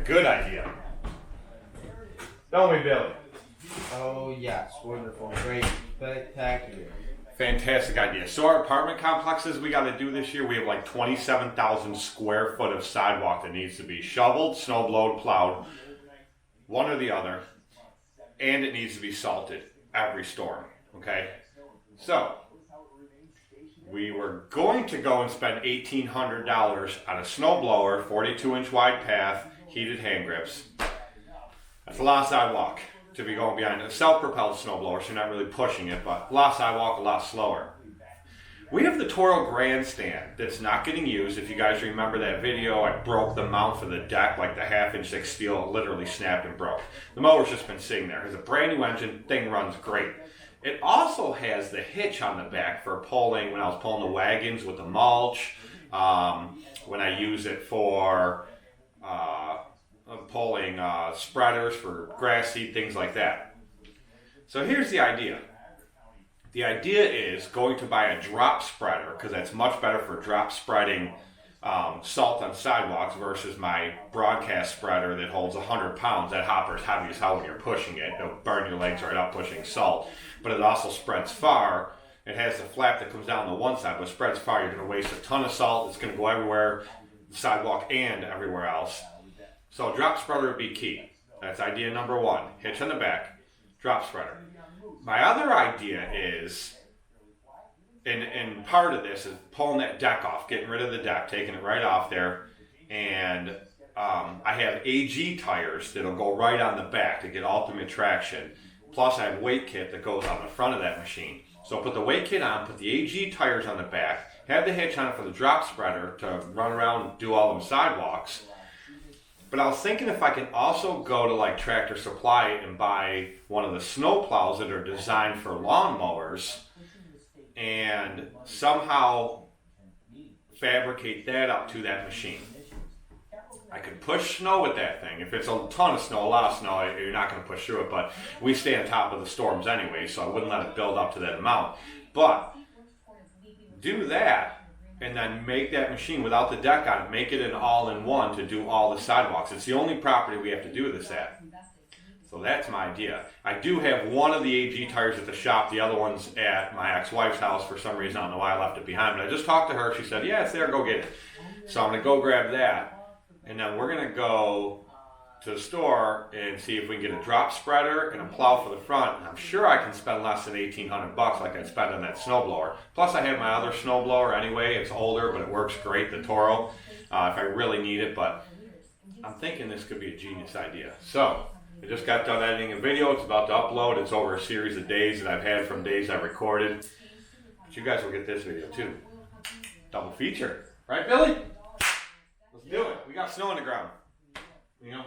A good idea. Don't we, Billy? Oh yes, wonderful, great, spectacular. Fantastic idea. So our apartment complexes we got to do this year, we have like 27,000 square foot of sidewalk that needs to be shoveled, snow blowed, plowed, one or the other, and it needs to be salted every storm, okay? So we were going to go and spend $1,800 on a snow blower, 42-inch wide path, heated hand grips. That's a lot of sidewalk to be going behind a self-propelled snowblower, so you're not really pushing it, but a lot of sidewalk, a lot slower. We have the Toro grandstand that's not getting used. If you guys remember that video, I broke the mount for the deck, like the 1/2-inch thick steel literally snapped and broke. The mower's just been sitting there. It's a brand new engine, thing runs great. It also has the hitch on the back for pulling, when I was pulling the wagons with the mulch, when I use it for pulling spreaders for grass seed, things like that. So here's the idea. The idea is going to buy a drop spreader, because that's much better for drop spreading salt on sidewalks versus my broadcast spreader that holds 100 pounds. That hopper's heavy as hell when you're pushing it. It'll burn your legs right up pushing salt. But it also spreads far. It has the flap that comes down the one side, but spreads far. You're going to waste a ton of salt. It's going to go everywhere, the sidewalk and everywhere else. So drop spreader would be key. That's idea number one. Hitch on the back, drop spreader. My other idea is, and part of this is pulling that deck off, getting rid of the deck, taking it right off there. And I have AG tires that'll go right on the back to get ultimate traction. Plus I have weight kit that goes on the front of that machine. So put the weight kit on, put the AG tires on the back, have the hitch on it for the drop spreader to run around and do all them sidewalks. But I was thinking if I can also go to like Tractor Supply and buy one of the snow plows that are designed for lawnmowers and somehow fabricate that up to that machine. I could push snow with that thing. If it's a ton of snow, a lot of snow, you're not going to push through it. But we stay on top of the storms anyway, so I wouldn't let it build up to that amount. But do that. And then make that machine without the deck on it, make it an all-in-one to do all the sidewalks. It's the only property we have to do this at. So that's my idea. I do have one of the AG tires at the shop, the other one's at my ex-wife's house. For some reason, I don't know why I left it behind, but I just talked to her. She said, yeah, it's there, go get it. So I'm going to go grab that, and then we're going to go to the store and see if we can get a drop spreader and a plow for the front. And I'm sure I can spend less than $1,800 like I'd spend on that snowblower. Plus I have my other snowblower anyway. It's older, but it works great, the Toro, if I really need it. But I'm thinking this could be a genius idea. So I just got done editing a video. It's about to upload. It's over a series of days that I've had from days I recorded. But you guys will get this video too. Double feature. Right, Billy? Let's do it. We got snow on the ground. You know?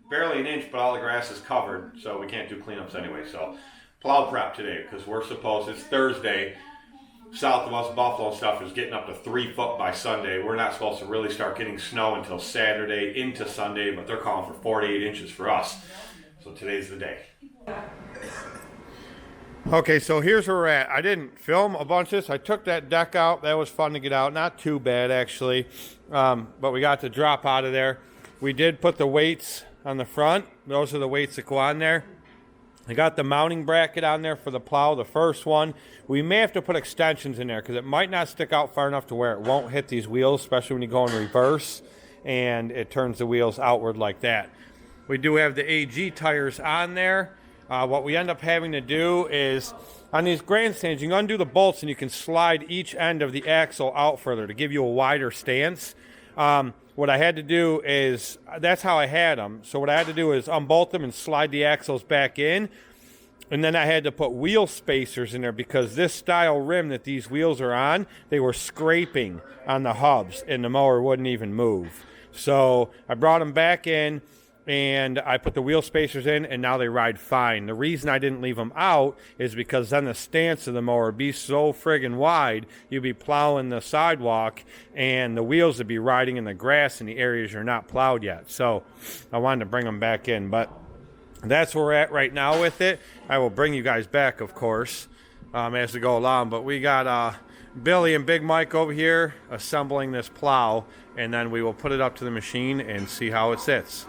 Barely an inch, but all the grass is covered, so we can't do cleanups anyway. So plow prep today, because we're supposed, it's Thursday, south of us, Buffalo stuff is getting up to 3 foot by Sunday. We're not supposed to really start getting snow until Saturday into Sunday, but they're calling for 48 inches for us. So today's the day. Okay, so here's where we're at. I didn't film a bunch of this. I took that deck out. That was fun to get out. Not too bad, actually, but we got the drop out of there. We did put the weights on the front. Those are the weights that go on there. I got the mounting bracket on there for the plow, the first one. We may have to put extensions in there because it might not stick out far enough to where it won't hit these wheels, especially when you go in reverse and it turns the wheels outward like that. We do have the AG tires on there. What we end up having to do is, on these grandstands, you can undo the bolts and you can slide each end of the axle out further to give you a wider stance. What I had to do is, that's how I had them. So what I had to do is unbolt them and slide the axles back in. And then I had to put wheel spacers in there because this style rim that these wheels are on, they were scraping on the hubs and the mower wouldn't even move. So I brought them back in and I put the wheel spacers in and now they ride fine. The reason I didn't leave them out is because then the stance of the mower would be so friggin' wide, you'd be plowing the sidewalk and the wheels would be riding in the grass in the areas you're not plowed yet. So I wanted to bring them back in, but that's where we're at right now with it. I will bring you guys back, of course, as we go along, but we got Billy and Big Mike over here assembling this plow, and then we will put it up to the machine and see how it sits.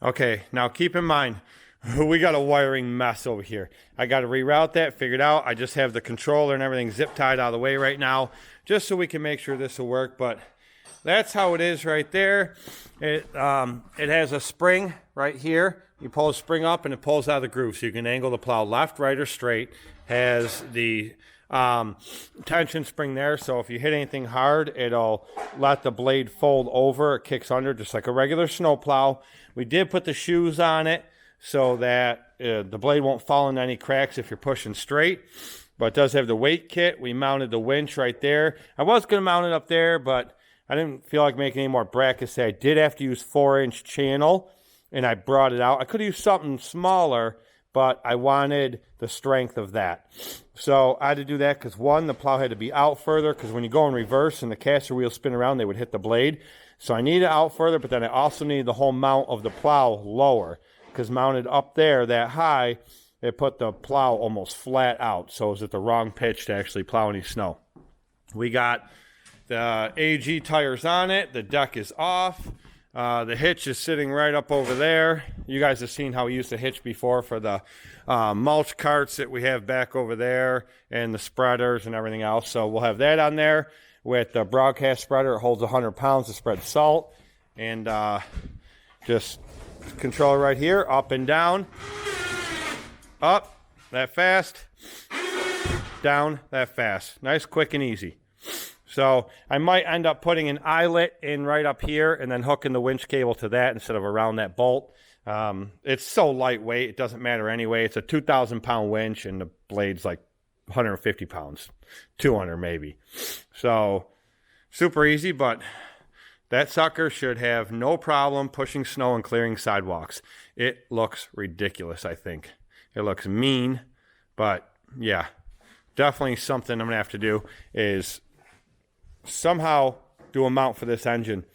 Okay, now keep in mind, we got a wiring mess over here. I got to reroute that, figured out. I just have the controller and everything zip tied out of the way right now, just so we can make sure this will work. But that's how it is right there. It has a spring right here. You pull the spring up and it pulls out of the groove, so you can angle the plow left, right, or straight. Has the tension spring there, so if you hit anything hard, it'll let the blade fold over. It kicks under just like a regular snow plow. We did put the shoes on it so that the blade won't fall into any cracks if you're pushing straight, but it does have the weight kit. We mounted the winch right there. I was going to mount it up there, but I didn't feel like making any more brackets. I did have to use 4-inch channel, and I brought it out. I could have used something smaller, but I wanted the strength of that. So I had to do that because, one, the plow had to be out further, because when you go in reverse and the caster wheels spin around, they would hit the blade. So I needed it out further, but then I also needed the whole mount of the plow lower, because mounted up there that high, it put the plow almost flat out. So it was at the wrong pitch to actually plow any snow. We got the AG tires on it. The deck is off. The hitch is sitting right up over there. You guys have seen how we used the hitch before for the mulch carts that we have back over there, and the spreaders and everything else. So we'll have that on there with the broadcast spreader. It holds 100 pounds to spread salt. And just controller right here, up and down. Up, that fast. Down, that fast. Nice, quick, and easy. So I might end up putting an eyelet in right up here and then hooking the winch cable to that instead of around that bolt. It's so lightweight, it doesn't matter anyway. It's a 2,000-pound winch, and the blade's like 150 pounds, 200 maybe. So super easy, but that sucker should have no problem pushing snow and clearing sidewalks. It looks ridiculous, I think. It looks mean, but yeah, definitely something I'm going to have to do is somehow do a mount for this engine,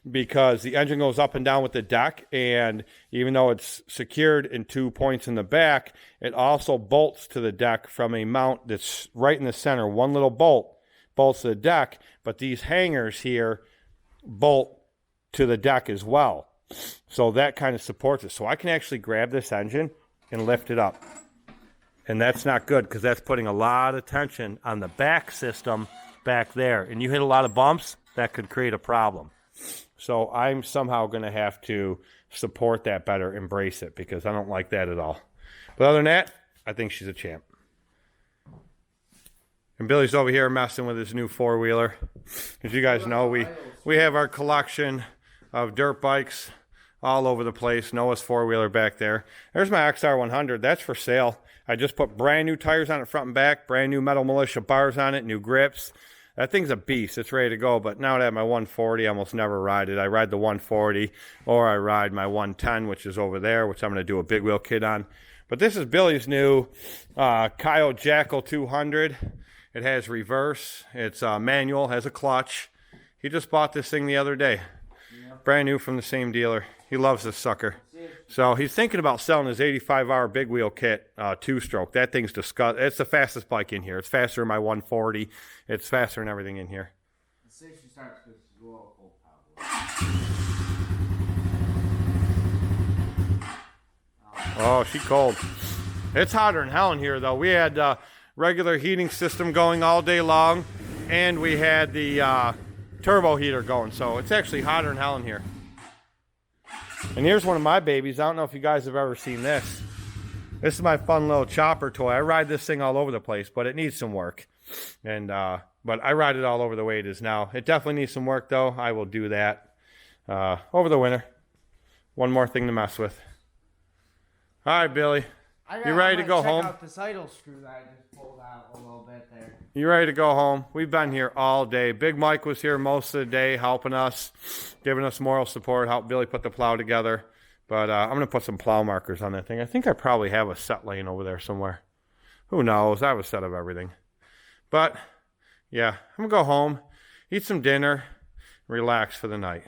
because the engine goes up and down with the deck, and even though it's secured in 2 points in the back, it also bolts to the deck from a mount that's right in the center. One little bolt bolts to the deck, but these hangers here bolt to the deck as well. So that kind of supports it. So I can actually grab this engine and lift it up. And that's not good, because that's putting a lot of tension on the back system back there. And you hit a lot of bumps, that could create a problem. So I'm somehow going to have to support that better, embrace it, because I don't like that at all. But other than that, I think she's a champ. And Billy's over here messing with his new four-wheeler. As you guys know, we have our collection of dirt bikes all over the place. Noah's four-wheeler back there. There's my XR100. That's for sale. I just put brand new tires on it front and back, brand new Metal Militia bars on it, new grips. That thing's a beast. It's ready to go. But now that I have my 140, I almost never ride it. I ride the 140, or I ride my 110, which is over there, which I'm going to do a big wheel kit on. But this is Billy's new Coyote Jackal 200. It has reverse. It's manual, has a clutch. He just bought this thing the other day. Yeah. Brand new from the same dealer. He loves this sucker. So he's thinking about selling his 85-hour big wheel kit, two-stroke. That thing's disgusting. It's the fastest bike in here. It's faster than my 140. It's faster than everything in here. Oh, she's cold. It's hotter than hell in here, though. We had regular heating system going all day long, and we had the turbo heater going. So it's actually hotter than hell in here. And here's one of my babies. I don't know if you guys have ever seen this. This is my fun little chopper toy. I ride this thing all over the place, but it needs some work. And but I ride it all over the way it is now. It definitely needs some work, though. I will do that over the winter. One more thing to mess with. All right, Billy. You ready to go home? Check out this idle screw that I just pulled out a little bit there. You ready to go home? We've been here all day. Big Mike was here most of the day helping us, giving us moral support, helped Billy put the plow together. But I'm going to put some plow markers on that thing. I think I probably have a set laying over there somewhere. Who knows? I have a set of everything. But, yeah, I'm going to go home, eat some dinner, relax for the night.